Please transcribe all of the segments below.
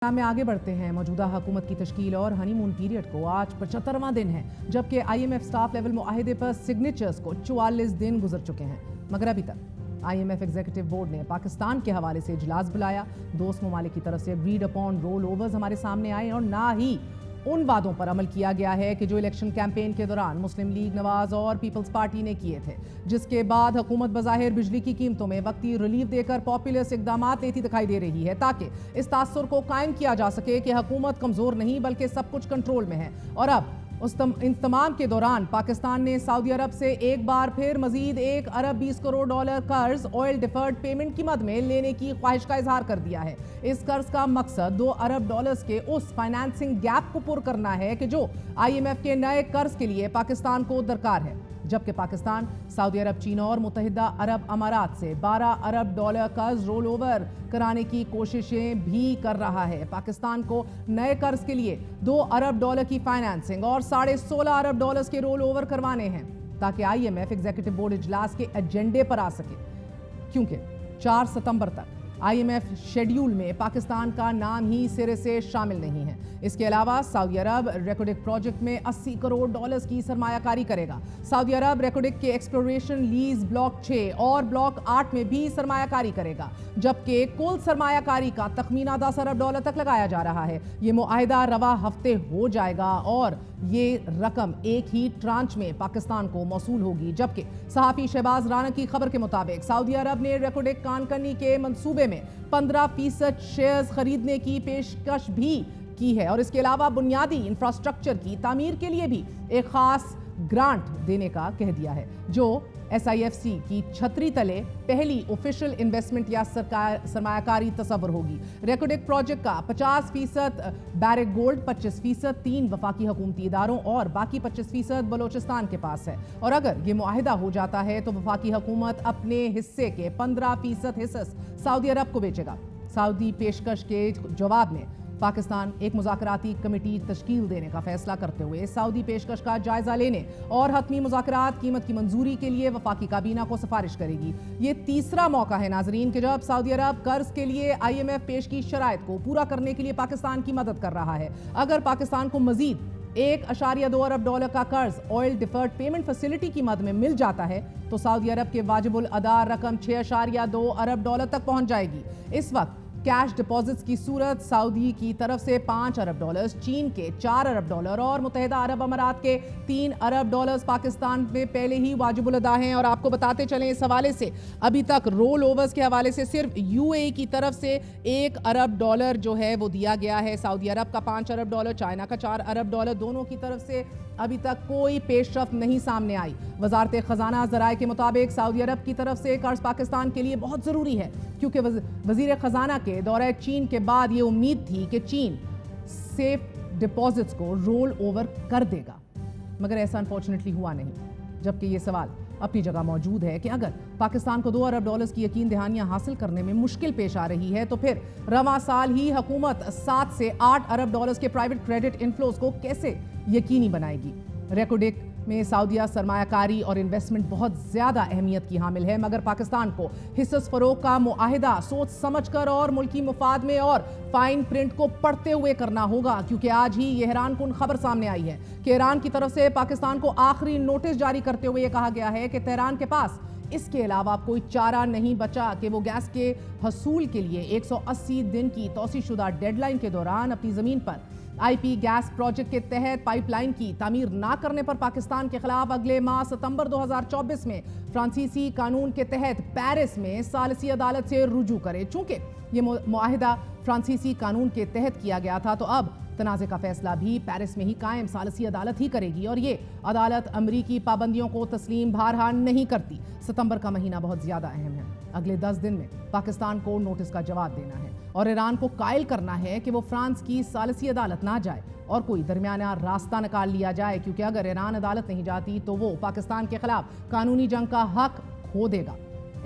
में आगे बढ़ते हैं। मौजूदा हुकूमत की तश्कील और हनीमून पीरियड को आज 75वां दिन है, जबकि IMF स्टाफ लेवल मुआहिदे पर सिग्नेचर्स को 44 दिन गुजर चुके हैं। मगर अभी तक IMF एग्जीक्यूटिव बोर्ड ने पाकिस्तान के हवाले से इजलास बुलाया। दोस्त ममालिक की तरफ से एग्रीड अपॉन रोल ओवर्स हमारे सामने आए और ना ही उन वादों पर अमल किया गया है कि जो इलेक्शन कैंपेन के दौरान मुस्लिम लीग नवाज और पीपल्स पार्टी ने किए थे, जिसके बाद हुकूमत बज़ाहिर बिजली की कीमतों में वक्ती रिलीफ देकर पॉपुलस इकदामात लेती दिखाई दे रही है, ताकि इस तासुर को कायम किया जा सके कि हुकूमत कमज़ोर नहीं बल्कि सब कुछ कंट्रोल में है। और अब उस इंतमाम के दौरान पाकिस्तान ने सऊदी अरब से एक बार फिर मजीद $1 अरब 20 करोड़ कर्ज ऑयल डिफर्ड पेमेंट की मद में लेने की ख्वाहिश का इजहार कर दिया है। इस कर्ज का मकसद $2 अरब के उस फाइनेंसिंग गैप को पूरा करना है कि जो IMF के नए कर्ज के लिए पाकिस्तान को दरकार है, जबकि पाकिस्तान सऊदी अरब, चीन और मुत्तहिदा अरब अमारात से $12 अरब कर्ज रोल ओवर कराने की कोशिशें भी कर रहा है। पाकिस्तान को नए कर्ज के लिए $2 अरब की फाइनेंसिंग और $16.5 अरब के रोल ओवर करवाने हैं, ताकि IMF एग्जीक्यूटिव बोर्ड इजलास के एजेंडे पर आ सके, क्योंकि 4 सितंबर तक IMF शेड्यूल में पाकिस्तान का नाम ही सिरे से शामिल नहीं है। इसके अलावा सऊदी अरब रेकोडिक प्रोजेक्ट में $80 करोड़ की सरमायाकारी करेगा। सऊदी अरब रेकोडिक के एक्सप्लोरेशन लीज ब्लॉक 6 और ब्लॉक 8 में भी सरमायाकारी करेगा, जबकि कुल सरमायाकारी का तखमीना $10 अरब तक लगाया जा रहा है। ये मुआहिदा रवा हफ्ते हो जाएगा और ये रकम एक ही ट्रांच में पाकिस्तान को मौसूल होगी। जबकि सहाफी शहबाज राना की खबर के मुताबिक सऊदी अरब ने रेकोडिक कानकनी के मंसूबे में 15% शेयर्स खरीदने की पेशकश भी की है और इसके अलावा बुनियादी इंफ्रास्ट्रक्चर की तामीर के लिए भी एक खास ग्रांट देने का कह दिया है, जो SIFC की छतरी तले पहली ऑफिशियल इन्वेस्टमेंट या सरमायाकारी तस्वर होगी। रेकोडिक प्रोजेक्ट का 50% बैरिक गोल्ड, 25% 3 वफाकी हुकूमती इदारों और बाकी 25% बलोचिस्तान के पास है। और अगर ये मुआहिदा हो जाता है तो वफाकी हुकूमत अपने हिस्से के 15% हिस्सा सऊदी अरब को बेचेगा। सऊदी पेशकश के जवाब में पाकिस्तान एक मुज़ाकराती कमेटी तश्कील देने का फैसला करते हुए सऊदी पेशकश का जायजा लेने और हतमी मुज़ाकरात कीमत की मंजूरी के लिए वफाकी काबीना को सिफारिश करेगी। ये तीसरा मौका है नाजरीन कि जब सऊदी अरब कर्ज के लिए IMF पेश की शराइत को पूरा करने के लिए पाकिस्तान की मदद कर रहा है। अगर पाकिस्तान को मजीद $1.2 अरब का कर्ज ऑयल डिफर्ड पेमेंट फैसिलिटी की मद में मिल जाता है तो सऊदी अरब के वाजिबुल अदा रकम $6.2 अरब तक पहुंच जाएगी। इस वक्त कैश डिपॉजिट्स की सूरत सऊदी की तरफ से $5 अरब, चीन के $4 अरब और मुत्तहिदा अरब अमारात के $3 अरब पाकिस्तान में पहले ही वाजिबुल अदा हैं। और आपको बताते चलें, इस हवाले से अभी तक रोल ओवर्स के हवाले से सिर्फ UAE की तरफ से $1 अरब जो है वो दिया गया है। सऊदी अरब का $5 अरब, चाइना का $4 अरब, दोनों की तरफ से अभी तक कोई पेशरफ्त नहीं सामने आई। वजारत खजाना ज़राए के मुताबिक सऊदी अरब की तरफ से कर्ज पाकिस्तान के लिए बहुत ज़रूरी है, क्योंकि वजीर खजाना के दौरे चीन के बाद ये उम्मीद थी कि चीन सेफ डिपॉजिट्स को रोल ओवर कर देगा, मगर ऐसा अनफॉर्चुनेटली हुआ नहीं। जबकि ये सवाल अपनी जगह मौजूद है कि अगर पाकिस्तान को $2 अरब की यकीन दहानियां हासिल करने में मुश्किल पेश आ रही है तो फिर रवां साल ही हुकूमत 7 से $8 अरब के प्राइवेट क्रेडिट इनफ्लोज को कैसे यकीनी बनाएगी। रेकोडिक में सऊदीया सरमायाकारी और इन्वेस्टमेंट बहुत ज़्यादा अहमियत की हामिल है, मगर पाकिस्तान को हिस्स फरोग का मुआहिदा सोच समझकर और मुल्की मुफाद में और फाइन प्रिंट को पढ़ते हुए करना होगा, क्योंकि आज ही ये हैरान कुन खबर सामने आई है कि ईरान की तरफ से पाकिस्तान को आखिरी नोटिस जारी करते हुए कहा गया है कि तेहरान के पास इसके अलावा कोई चारा नहीं बचा कि वो गैस के हसूल के लिए 180 दिन की तौसीशुदा डेडलाइन के दौरान अपनी ज़मीन पर IP गैस प्रोजेक्ट के तहत पाइपलाइन की तामीर ना करने पर पाकिस्तान के खिलाफ अगले माह सितंबर 2024 में फ्रांसीसी कानून के तहत पेरिस में सालिसी अदालत से रुजू करे। चूंकि ये मुआहिदा फ्रांसीसी कानून के तहत किया गया था, तो अब तनाज़े का फैसला भी पेरिस में ही कायम सालिसी अदालत ही करेगी और ये अदालत अमरीकी पाबंदियों को तस्लीम भारहान नहीं करती। सितंबर का महीना बहुत ज़्यादा अहम है। अगले 10 दिन में पाकिस्तान को नोटिस का जवाब देना है और ईरान को कायल करना है कि वो फ्रांस की सालिसी अदालत ना जाए और कोई दरमियाना रास्ता निकाल लिया जाए, क्योंकि अगर ईरान अदालत नहीं जाती तो वो पाकिस्तान के खिलाफ कानूनी जंग का हक खो देगा।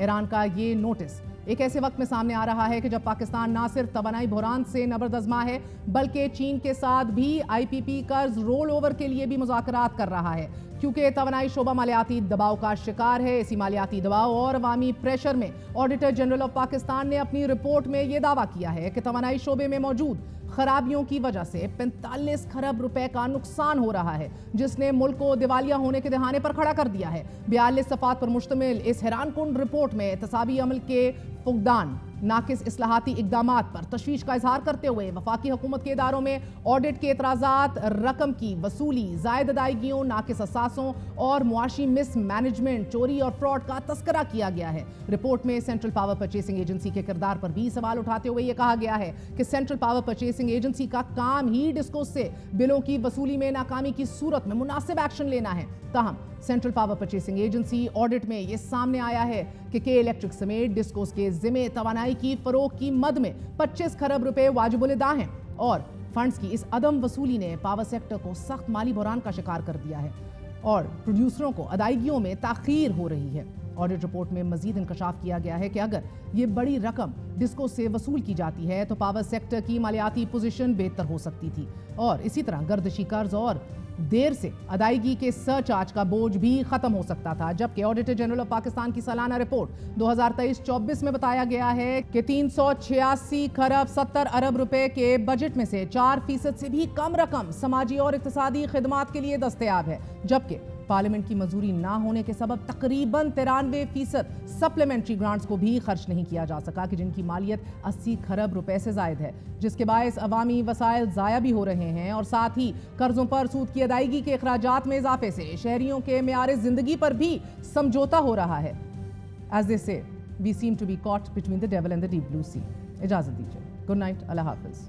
ईरान का ये नोटिस एक ऐसे वक्त में सामने आ रहा है कि जब पाकिस्तान ना सिर्फ तवानाई बहरान से नबरदज़मा है, बल्कि चीन के साथ भी IPP कर्ज रोल ओवर के लिए भी मुज़ाकरात कर रहा है, क्योंकि तवानाई शोबा मालियाती दबाव का शिकार है। इसी मालियाती दबाव और अवामी प्रेशर में ऑडिटर जनरल ऑफ पाकिस्तान ने अपनी रिपोर्ट में यह दावा किया है कि तवानाई शोबे में मौजूद خرابیوں کی وجہ سے 45 خرب روپے کا نقصان ہو رہا ہے، جس نے ملک کو دیوالیہ ہونے کے دہانے پر کھڑا کر دیا ہے۔ 42 صفحات پر مشتمل اس حیران کن رپورٹ میں احتسابی عمل کے فقدان، ناقص اصلاحاتی اقدامات پر تشویش کا اظہار کرتے ہوئے وفاقی حکومت کے اداروں میں آڈٹ کے اعتراضات، رقم کی وصولی، زائد ادائیگیوں، ناقص اثاثوں اور معاشی مس مینجمنٹ، چوری اور فراڈ کا تذکرہ کیا گیا ہے۔ رپورٹ میں سینٹرل پاور پرچیسنگ ایجنسی کے کردار پر بھی سوال اٹھاتے ہوئے یہ کہا گیا ہے کہ سینٹرل پاور پرچیسنگ ایجنسی کا کام ہی ڈسکوز سے بلوں کی وصولی میں ناکامی کی صورت میں مناسب ایکشن لینا ہے۔ تاہم central power purchasing agency audit میں یہ سامنے آیا ہے کہ کے الیکٹرک سمیت ڈسکوز کے ذمے توانائی کی فروغ کی مد میں 25 خرب روپے واجب الادا ہیں، اور فنڈز کی اس عدم وصولی نے پاور سیکٹر کو سخت مالی بحران کا شکار کر دیا ہے اور پروڈیوسروں کو ادائیگیوں میں تاخیر ہو رہی ہے۔ آڈٹ رپورٹ میں مزید انکشاف کیا گیا ہے کہ اگر یہ بڑی رقم ڈسکو سے وصول کی جاتی ہے تو پاور سیکٹر کی مالیاتی پوزیشن بہتر ہو سکتی تھی، اور اسی طرح گردشی قرض اور دیر سے ادائیگی کے سرچارج کا بوجھ بھی ختم ہو سکتا تھا۔ جبکہ آڈیٹر جنرل آف پاکستان کی سالانہ رپورٹ 2023-24 میں بتایا گیا ہے کہ 386 خرب 70 ارب روپے کے بجٹ میں سے 4% سے بھی کم رقم سماجی اور اقتصادی خدمات کے لیے دستیاب ہے، جبکہ پارلیمنٹ کی منظوری نہ ہونے کے سبب تقریباً 93% سپلیمنٹری گرانٹس کو بھی خرچ نہیں کیا جا سکا، کہ جن کی مالیت 80 خرب روپے سے زائد ہے، جس کے باعث عوامی وسائل ضائع بھی ہو رہے ہیں، اور ساتھ ہی قرضوں پر سود کی ادائیگی کے اخراجات میں اضافے سے شہریوں کے معیار زندگی پر بھی سمجھوتا ہو رہا ہے۔ As they say, we seem to be caught between the devil and the deep blue sea۔ اجازت دیجیے، گڈ نائٹ، اللہ حافظ۔